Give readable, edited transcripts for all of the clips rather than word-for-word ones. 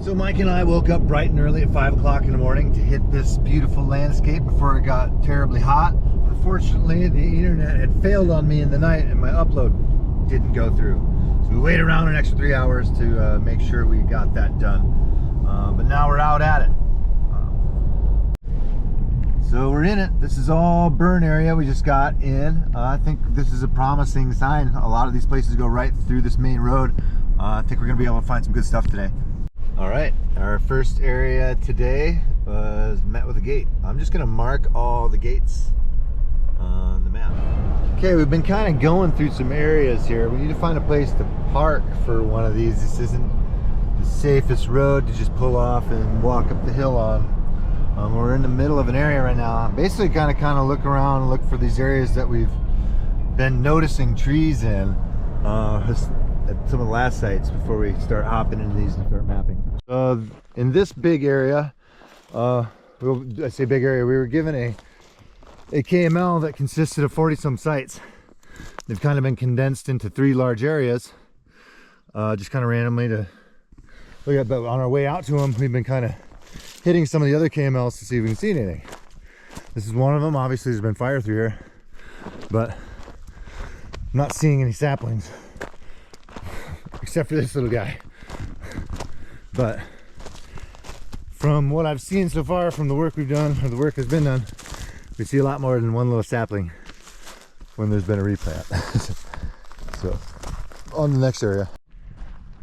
So Mike and I woke up bright and early at 5 o'clock in the morning to hit this beautiful landscape before it got terribly hot. Unfortunately, the internet had failed on me in the night and my upload didn't go through. So we waited around an extra 3 hours to make sure we got that done. But now we're out at it. So we're in it. This is all burn area we just got in. I think this is a promising sign. A lot of these places go right through this main road. I think we're gonna be able to find some good stuff today. All right, our first area today was met with a gate. I'm just gonna mark all the gates on the map. Okay, we've been kind of going through some areas here. We need to find a place to park for one of these. This isn't the safest road to just pull off and walk up the hill on. We're in the middle of an area right now. Basically kind of look around and look for these areas that we've been noticing trees in at some of the last sites before we start hopping into these and start mapping. In this big area, I say big area, we were given a KML that consisted of 40 some sites. They've kind of been condensed into 3 large areas, just kind of randomly to look at. But on our way out to them, we've been kind of hitting some of the other KMLs to see if we can see anything. This is one of them. Obviously there's been fire through here, but I'm not seeing any saplings except for this little guy. But from what I've seen so far from the work we've done, or the work that's been done, we see a lot more than one little sapling when there's been a replant. So on the next area.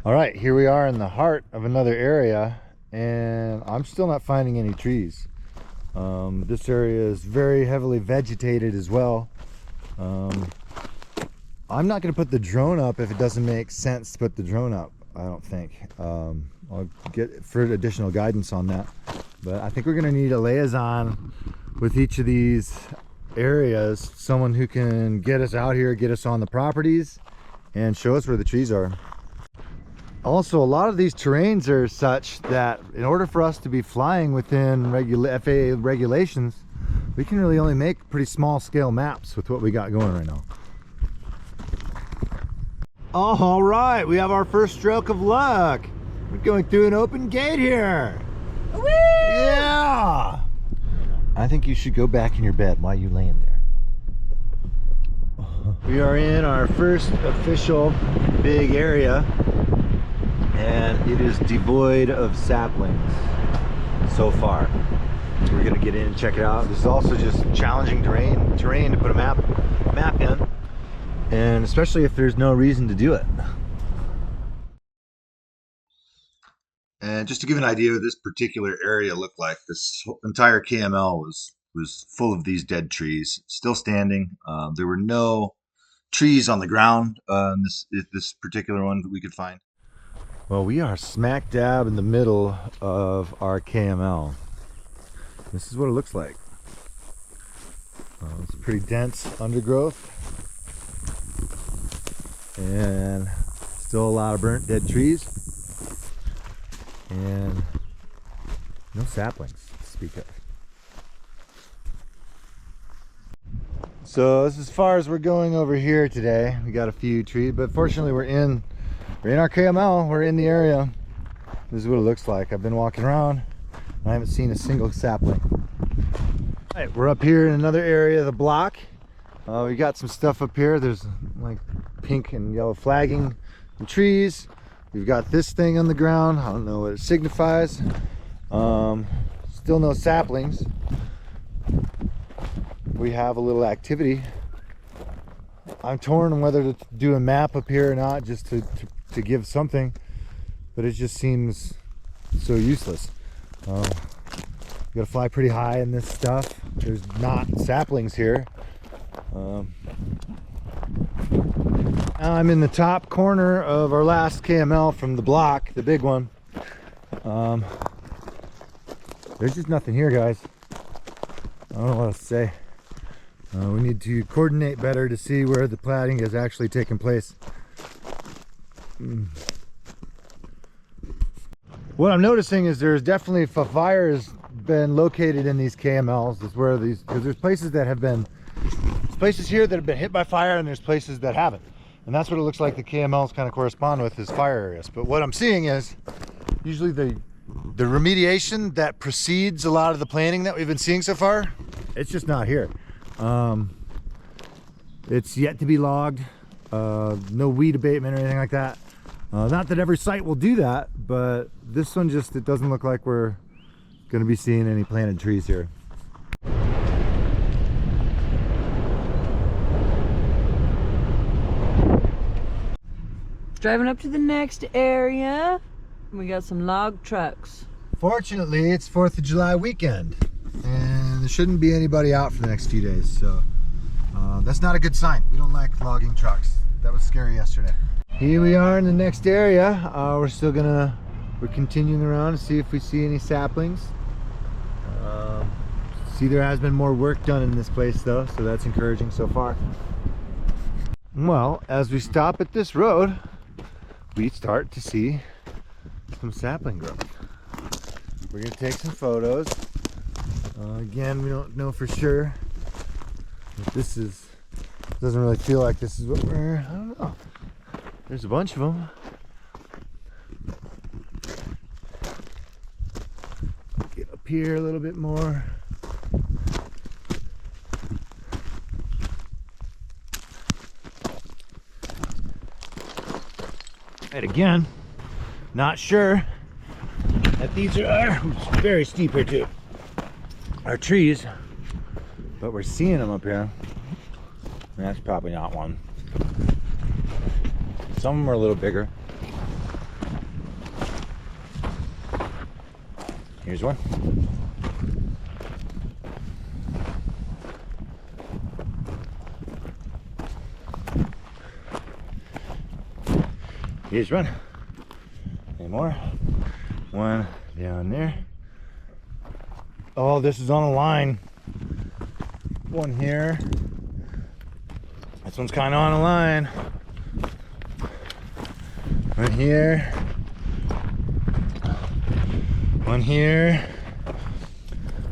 All right, here we are in the heart of another area, and I'm still not finding any trees. This area is very heavily vegetated as well. I'm not going to put the drone up if it doesn't make sense to put the drone up, I don't think. I'll get for additional guidance on that, but I think we're going to need a liaison with each of these areas, someone who can get us out here, get us on the properties, and show us where the trees are. Also, a lot of these terrains are such that in order for us to be flying within FAA regulations, we can really only make pretty small scale maps with what we got going right now. All right, we have our first stroke of luck. We're going through an open gate here. Woo! Yeah! I think you should go back in your bed. Why are you laying there? We are in our first official big area, and it is devoid of saplings so far. We're gonna get in and check it out. This is also just challenging terrain to put a map in, and especially if there's no reason to do it. And just to give an idea what this particular area looked like, this entire KML was full of these dead trees, still standing. There were no trees on the ground in this particular one that we could find. Well, we are smack dab in the middle of our KML. This is what it looks like. It's pretty dense undergrowth, and still a lot of burnt dead trees, and no saplings to speak of. So this is as far as we're going over here today. We got a few trees, but fortunately we're in our KML. We're in the area. This is what it looks like. I've been walking around and I haven't seen a single sapling. All right, we're up here in another area of the block. We got some stuff up here. There's like pink and yellow flagging and trees. We've got this thing on the ground. I don't know what it signifies. Still no saplings. We have a little activity. I'm torn on whether to do a map up here or not, just to give something, but it just seems so useless. You gotta fly pretty high in this stuff. There's not saplings here. Now I'm in the top corner of our last KML from the block, the big one. There's just nothing here, guys. I don't know what else to say. We need to coordinate better to see where the planting is actually taking place. What I'm noticing is there's definitely a fire has been located in these KMLs. Is where these, because there's places that have been, there's places here that have been hit by fire, and there's places that haven't. And that's what it looks like the KMLs kind of correspond with, is fire areas. But what I'm seeing is usually the the remediation that precedes a lot of the planting that we've been seeing so far, it's just not here. It's yet to be logged. No weed abatement or anything like that. Not that every site will do that, but this one just, it doesn't look like we're going to be seeing any planted trees here. Driving up to the next area, we got some log trucks. Fortunately, it's 4th of July weekend, and there shouldn't be anybody out for the next few days, so that's not a good sign. We don't like logging trucks. That was scary yesterday. Here we are in the next area. We're continuing around to see if we see any saplings. See, there has been more work done in this place though, so that's encouraging so far. Well, as we stop at this road, we start to see some sapling growth. We're gonna take some photos. Again, we don't know for sure if this is, doesn't really feel like this is what we're, I don't know. There's a bunch of them. Get up here a little bit more. And again, not sure that these are very steep here too. Our trees, but we're seeing them up here. That's probably not one. Some of them are a little bigger. Here's one. Here's one. Any more? One down there. Oh, this is on a line. One here. This one's kind of on a line. One here. One here.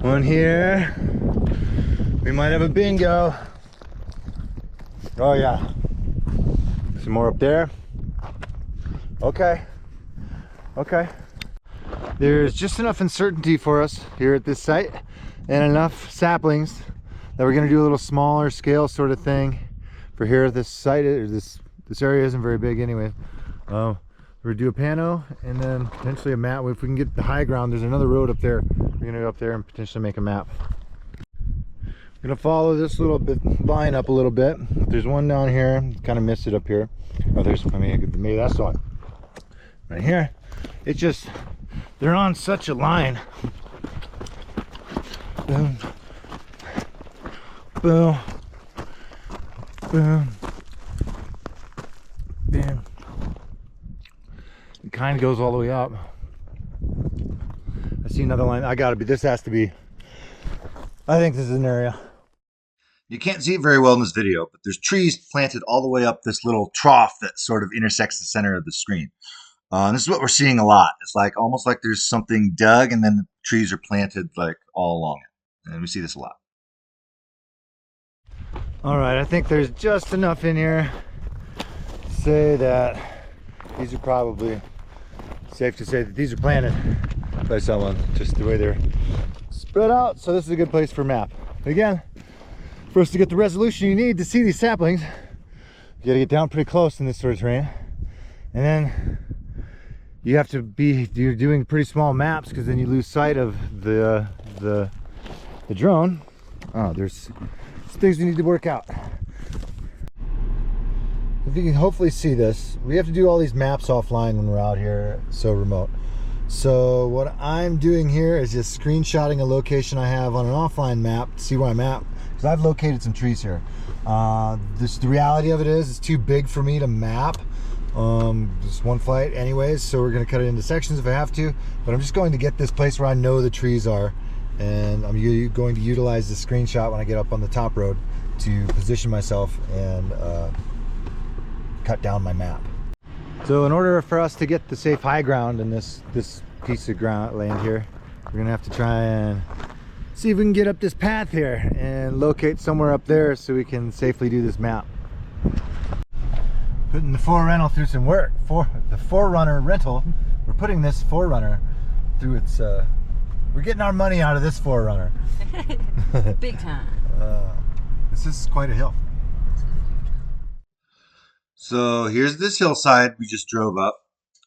One here. We might have a bingo. Oh yeah. Some more up there. Okay. Okay. There's just enough uncertainty for us here at this site and enough saplings that we're going to do a little smaller scale sort of thing for here. This site, or this area isn't very big anyway. We're gonna do a pano and then potentially a map. If we can get the high ground, there's another road up there. We're gonna go up there and potentially make a map. We're gonna follow this little bit line up a little bit. There's one down here, kind of missed it up here. Oh, there's, I mean, maybe that's the one right here. It's just, they're on such a line. Boom, boom, boom, bam. It kind of goes all the way up. I see another line. This has to be, I think this is an area. You can't see it very well in this video, but there's trees planted all the way up this little trough that sort of intersects the center of the screen. This is what we're seeing a lot. It's like almost like there's something dug and then the trees are planted like all along it. And we see this a lot. All right, I think there's just enough in here to say that these are probably, safe to say that these are planted by someone, just the way they're spread out. So this is a good place for a map. But again, for us to get the resolution you need to see these saplings, you gotta get down pretty close in this sort of terrain. And then you have to be, you're doing pretty small maps because then you lose sight of the drone. Oh, there's things we need to work out. If you can hopefully see this, we have to do all these maps offline when we're out here so remote. So what I'm doing here is just screenshotting a location I have on an offline map to see where I'm at, because I've located some trees here. The reality of it is it's too big for me to map just one flight anyways, so we're going to cut it into sections if I have to, but I'm just going to get this place where I know the trees are, and I'm going to utilize the screenshot when I get up on the top road to position myself and cut down my map. So in order for us to get the safe high ground in this piece of land here, we're gonna have to try and see if we can get up this path here and locate somewhere up there so we can safely do this map. Putting the 4Runner through some work. The 4Runner rental, we're putting this 4Runner through its, we're getting our money out of this 4Runner. Big time. This is quite a hill. So here's this hillside we just drove up.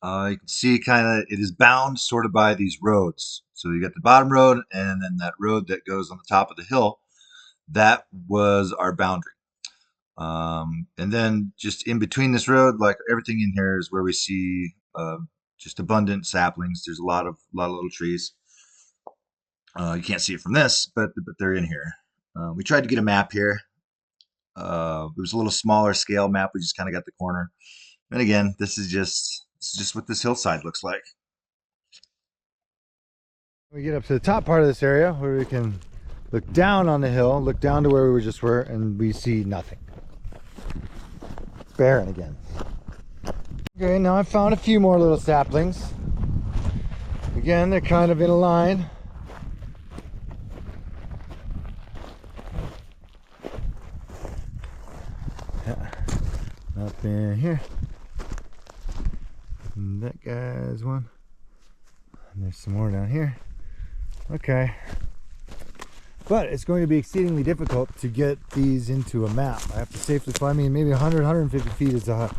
You can see kind of it is bound sort of by these roads. So you got the bottom road and then that road that goes on the top of the hill. That was our boundary. And then just in between this road, like everything in here is where we see just abundant saplings. There's a lot of little trees. You can't see it from this, but they're in here. We tried to get a map here. It was a little smaller scale map. We just kind of got the corner. And again, this is just what this hillside looks like. We get up to the top part of this area where we can look down on the hill, look down to where we just were, and we see nothing. It's barren again. Okay, now I found a few more little saplings. Again, they're kind of in a line. Up in here. And that guy's one. And there's some more down here. Okay. But it's going to be exceedingly difficult to get these into a map. I have to safely fly. I mean, maybe 100, 150 feet is the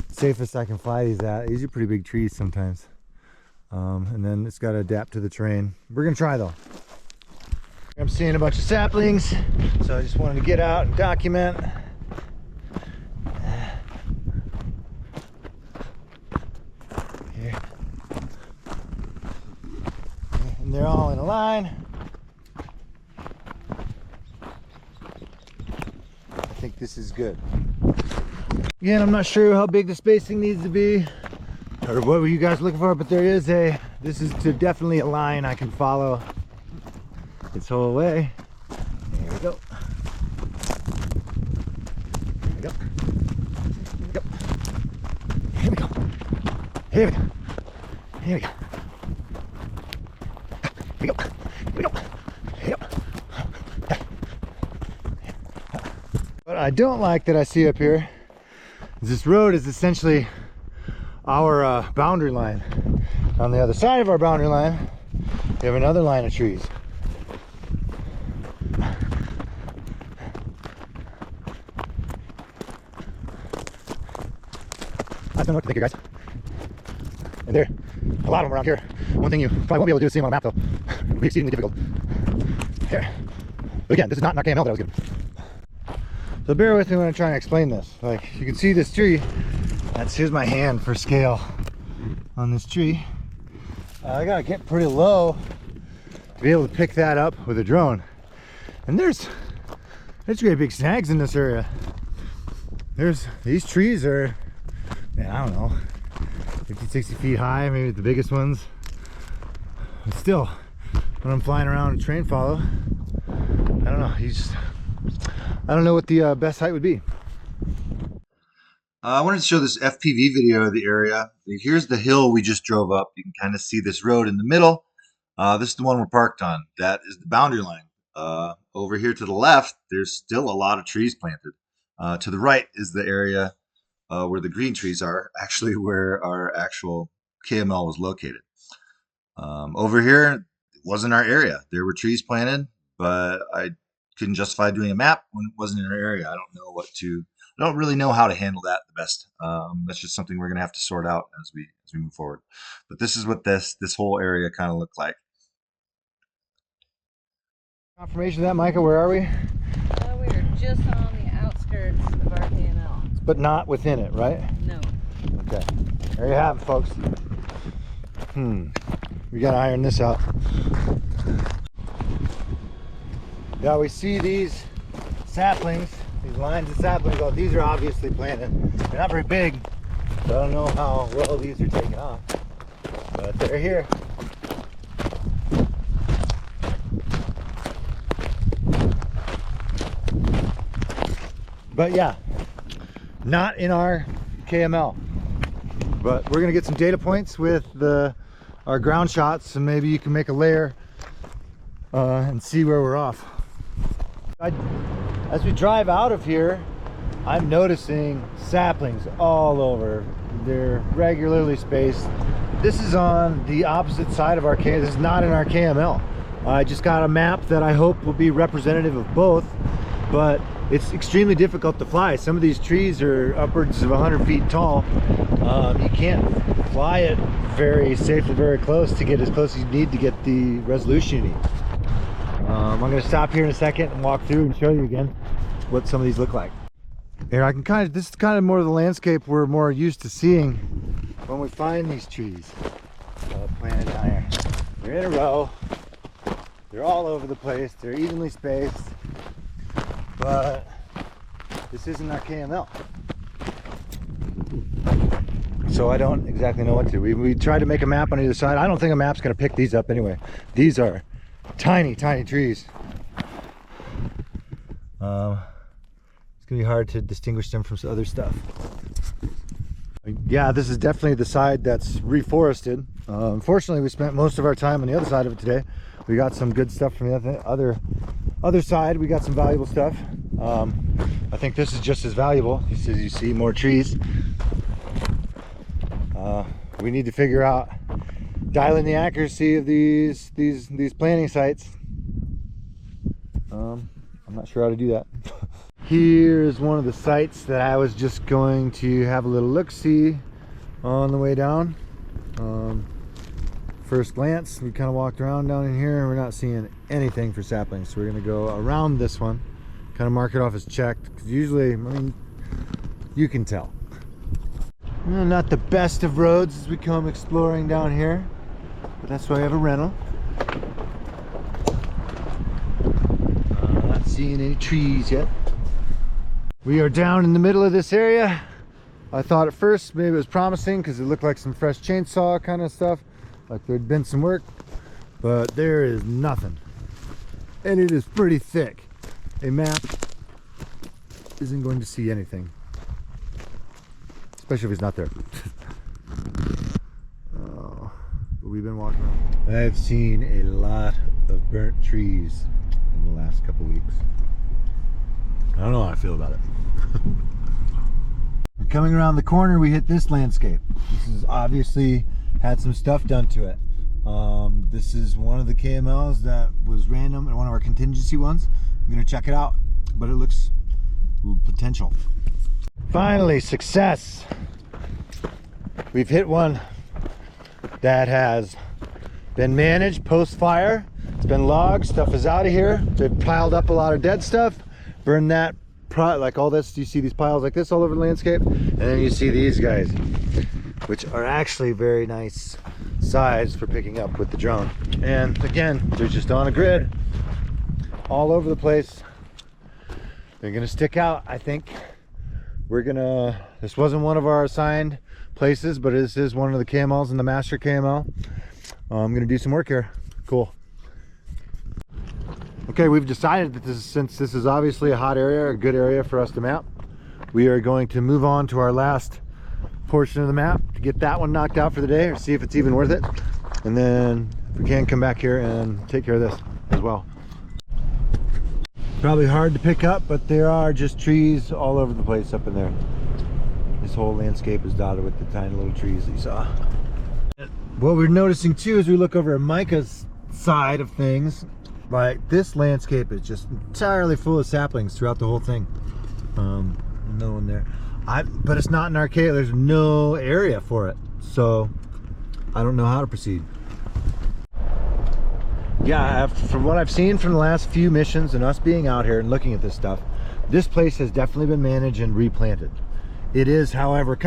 safest I can fly these at. These are pretty big trees sometimes. And then it's got to adapt to the terrain. We're going to try though. I'm seeing a bunch of saplings, so I just wanted to get out and document. Here. And they're all in a line. I think this is good. Again, I'm not sure how big the spacing needs to be or what were you guys looking for, but there is this is definitely a line I can follow its whole way. There we go. There we go. Here we go. Here we go. Here we go. Here we go. Here we go. Here we go. What I don't like that I see up here is this road is essentially our boundary line. On the other side of our boundary line, we have another line of trees. I don't know what to think here, guys. And there, a lot of them around here. One thing you probably won't be able to do is see them on a map, though. It'll be exceedingly difficult. Here. But again, this is not in our KML that I was given. So bear with me when I try and explain this. Like, you can see this tree. Here's my hand for scale on this tree. I gotta get pretty low to be able to pick that up with a drone. And there's great big snags in this area. These trees are, man, I don't know, 50, 60 feet high, maybe the biggest ones. But still, when I'm flying around a train follow, I don't know, I don't know what the best height would be. I wanted to show this FPV video of the area. Here's the hill we just drove up. You can kind of see this road in the middle. This is the one we're parked on. That is the boundary line. Over here to the left, there's still a lot of trees planted. To the right is the area where the green trees are, actually where our actual KML was located. Over here, it wasn't our area. There were trees planted, but I couldn't justify doing a map when it wasn't in our area. I don't really know how to handle that the best. That's just something we're gonna have to sort out as we move forward. But this is what this whole area kind of looked like. Confirmation of that, Micah. Where are we? We are just on the outskirts of our KML. But not within it, right? No. Okay. There you have it, folks. We gotta iron this out. Yeah, we see these saplings. These lines of saplings, well, these are obviously planted. They're not very big, so I don't know how well these are taking off. But they're here. But yeah, not in our KML. But we're gonna get some data points with our ground shots, and maybe you can make a layer and see where we're off. As we drive out of here, I'm noticing saplings all over. They're regularly spaced. This is on the opposite side of our KML. This is not in our KML. I just got a map that I hope will be representative of both, but it's extremely difficult to fly. Some of these trees are upwards of 100 feet tall. You can't fly it very safely, very close to get as close as you need to get the resolution you need. I'm going to stop here in a second and walk through and show you again what some of these look like. Here I can this is kind of more of the landscape we're more used to seeing when we find these trees planted down here. They're in a row. They're all over the place. They're evenly spaced. But this isn't our KML. So I don't exactly know what to do. We tried to make a map on either side. I don't think a map's going to pick these up anyway. These are tiny, tiny trees. It's going to be hard to distinguish them from other stuff. Yeah, this is definitely the side that's reforested. Unfortunately, we spent most of our time on the other side of it today. We got some good stuff from the other side. We got some valuable stuff. I think this is just as valuable. As you see, more trees. We need to figure out dialing the accuracy of these planting sites. I'm not sure how to do that. Here's one of the sites that I was just going to have a little look-see on the way down. First glance, we kind of walked around down in here and we're not seeing anything for saplings. So we're going to go around this one, kind of mark it off as checked. Because usually, I mean, you can tell. Not the best of roads as we come exploring down here, but that's why I have a rental. Not seeing any trees yet. We are down in the middle of this area. I thought at first maybe it was promising because it looked like some fresh chainsaw kind of stuff, like there'd been some work, but there is nothing. And it is pretty thick. A map isn't going to see anything, especially if it's not there. Oh, but we've been walking around. I've seen a lot of burnt trees in the last couple weeks. I don't know how I feel about it. Coming around the corner, we hit this landscape. This is obviously had some stuff done to it. This is one of the KMLs that was random and one of our contingency ones. I'm gonna check it out, but it looks potential. Finally, success. We've hit one that has been managed post-fire. It's been logged, stuff is out of here. They've piled up a lot of dead stuff. Burn that, like all this, you see these piles like this all over the landscape, and then you see these guys, which are actually very nice size for picking up with the drone. And again, they're just on a grid all over the place. They're gonna stick out, I think. This wasn't one of our assigned places, but this is one of the KMLs in the master KML. I'm gonna do some work here. Cool. Okay, we've decided that since this is obviously a hot area, a good area for us to map, we are going to move on to our last portion of the map to get that one knocked out for the day, or see if it's even worth it. And then if we can, come back here and take care of this as well. Probably hard to pick up, but there are just trees all over the place up in there. This whole landscape is dotted with the tiny little trees that you saw. What we're noticing too as we look over at Micah's side of things, like this landscape is just entirely full of saplings throughout the whole thing. No one there. But it's not an arcade. There's no area for it, so I don't know how to proceed. Yeah, from what I've seen from the last few missions and us being out here and looking at this stuff, this place has definitely been managed and replanted. It is, however,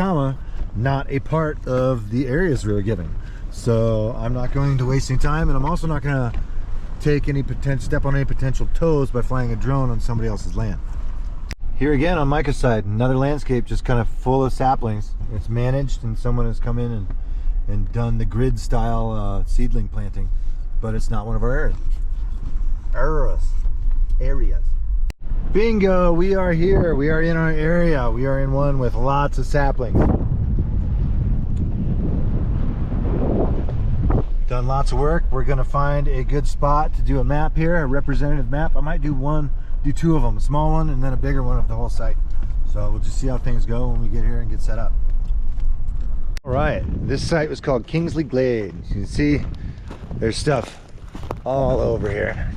not a part of the areas we were given. So I'm not going to waste any time, and I'm also not going to step on any potential toes by flying a drone on somebody else's land. Here again on Micah's side, another landscape just kind of full of saplings. It's managed, and someone has come in and done the grid style seedling planting, but it's not one of our areas. Bingo, we are here. We are in our area. We are in one with lots of saplings. Done lots of work. We're gonna find a good spot to do a map here, a representative map. I might do two of them, a small one and then a bigger one of the whole site. So we'll just see how things go when we get here and get set up. All right, this site was called Kingsley Glade. You can see there's stuff all over here.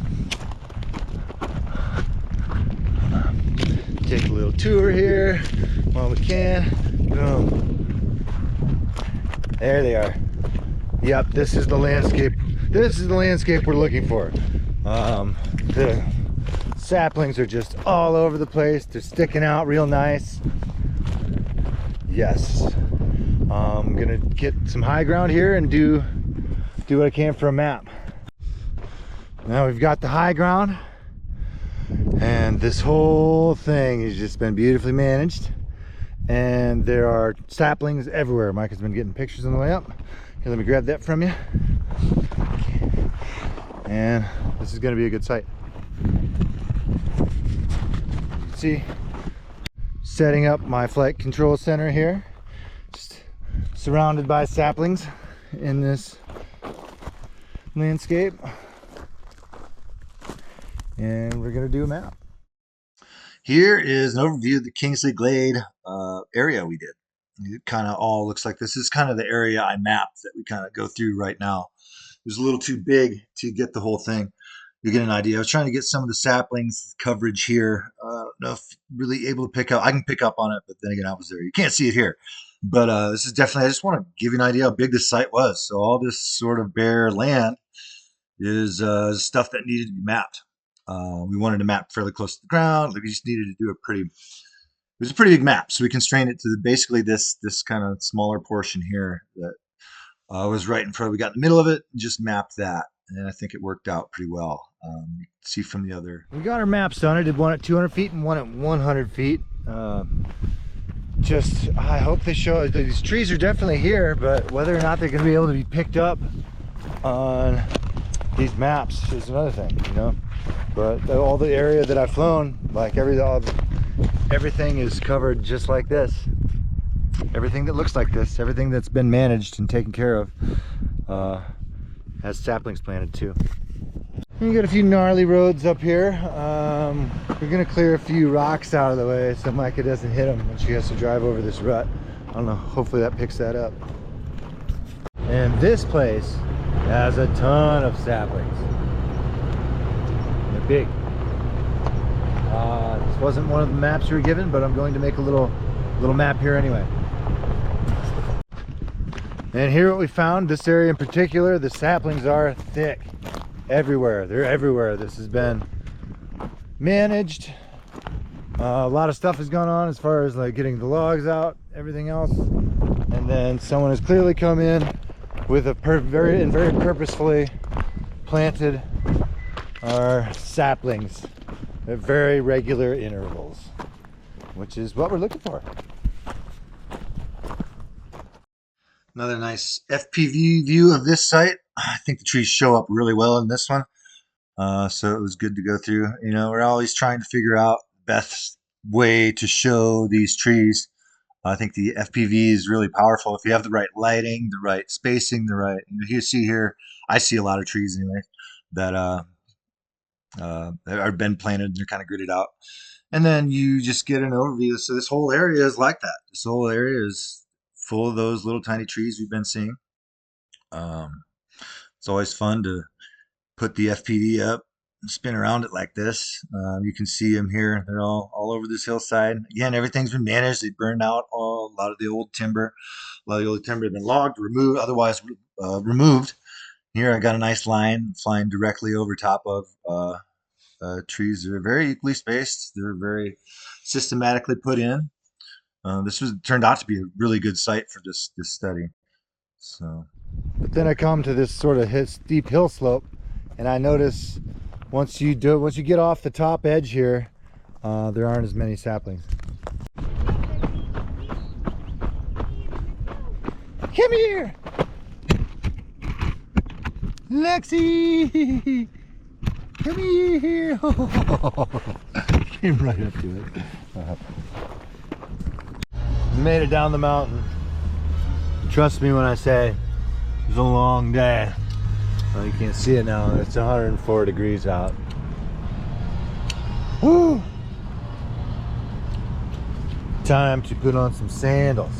Take a little tour here while we can. Boom. There they are. Yep, this is the landscape. This is the landscape we're looking for. The saplings are just all over the place. They're sticking out real nice. Yes. I'm gonna get some high ground here and do what I can for a map. Now we've got the high ground, and this whole thing has just been beautifully managed, and there are saplings everywhere. Mike has been getting pictures on the way up. Here, let me grab that from you. And this is going to be a good site. See, setting up my flight control center here, just surrounded by saplings in this landscape. And we're going to do a map. Here is an overview of the Kingsley Glade area we did. It kind of all looks like this. This is kind of the area I mapped that we kind of go through right now. It was a little too big to get the whole thing. You get an idea. I was trying to get some of the saplings coverage here. I don't know if really able to pick up. I can pick up on it, but then again, I was there. You can't see it here. But this is definitely, I just want to give you an idea how big this site was. So all this sort of bare land is stuff that needed to be mapped. We wanted to map fairly close to the ground. We just needed to do it was a pretty big map. So we constrained it to basically this kind of smaller portion here that was right in front. We got in the middle of it and just mapped that. And I think it worked out pretty well. You can see from the other. We got our maps done. I did one at 200 feet and one at 100 feet. I hope they show, these trees are definitely here, but whether or not they're going to be able to be picked up on these maps is another thing, you know. But all the area that I've flown, like everything is covered just like this. Everything that looks like this, everything that's been managed and taken care of, has saplings planted too. And you got a few gnarly roads up here. We're gonna clear a few rocks out of the way so Micah doesn't hit them when she has to drive over this rut. I don't know, hopefully that picks that up. And this place has a ton of saplings. They're big. This wasn't one of the maps you were given, but I'm going to make a little map here anyway. And here what we found, this area in particular, the saplings are thick. Everywhere, they're everywhere. This has been managed. A lot of stuff has gone on as far as like getting the logs out, everything else. And then someone has clearly come in with a very purposefully planted our saplings at very regular intervals, which is what we're looking for. Another nice FPV view of this site. I think the trees show up really well in this one. So it was good to go through. You know, we're always trying to figure out the best way to show these trees. I think the FPV is really powerful. If you have the right lighting, the right spacing, you see here, I see a lot of trees anyway, that are been planted, they're kind of gridded out. And then you just get an overview. So this whole area is like that. This whole area is full of those little tiny trees we've been seeing. It's always fun to put the FPV up and spin around it like this. You can see them here. They're all over this hillside. Again, everything's been managed. They burned out a lot of the old timber. A lot of the old timber had been logged, removed, otherwise removed. Here I got a nice line flying directly over top of trees. They're very equally spaced. They're very systematically put in. This turned out to be a really good site for this study. So, but then I come to this sort of steep hill slope, and I notice once you get off the top edge here, there aren't as many saplings. Come here, Lexi. Come here. Came right up to it. Made it down the mountain. Trust me when I say it was a long day. Well, you can't see it now. It's 104 degrees out. Woo! Time to put on some sandals.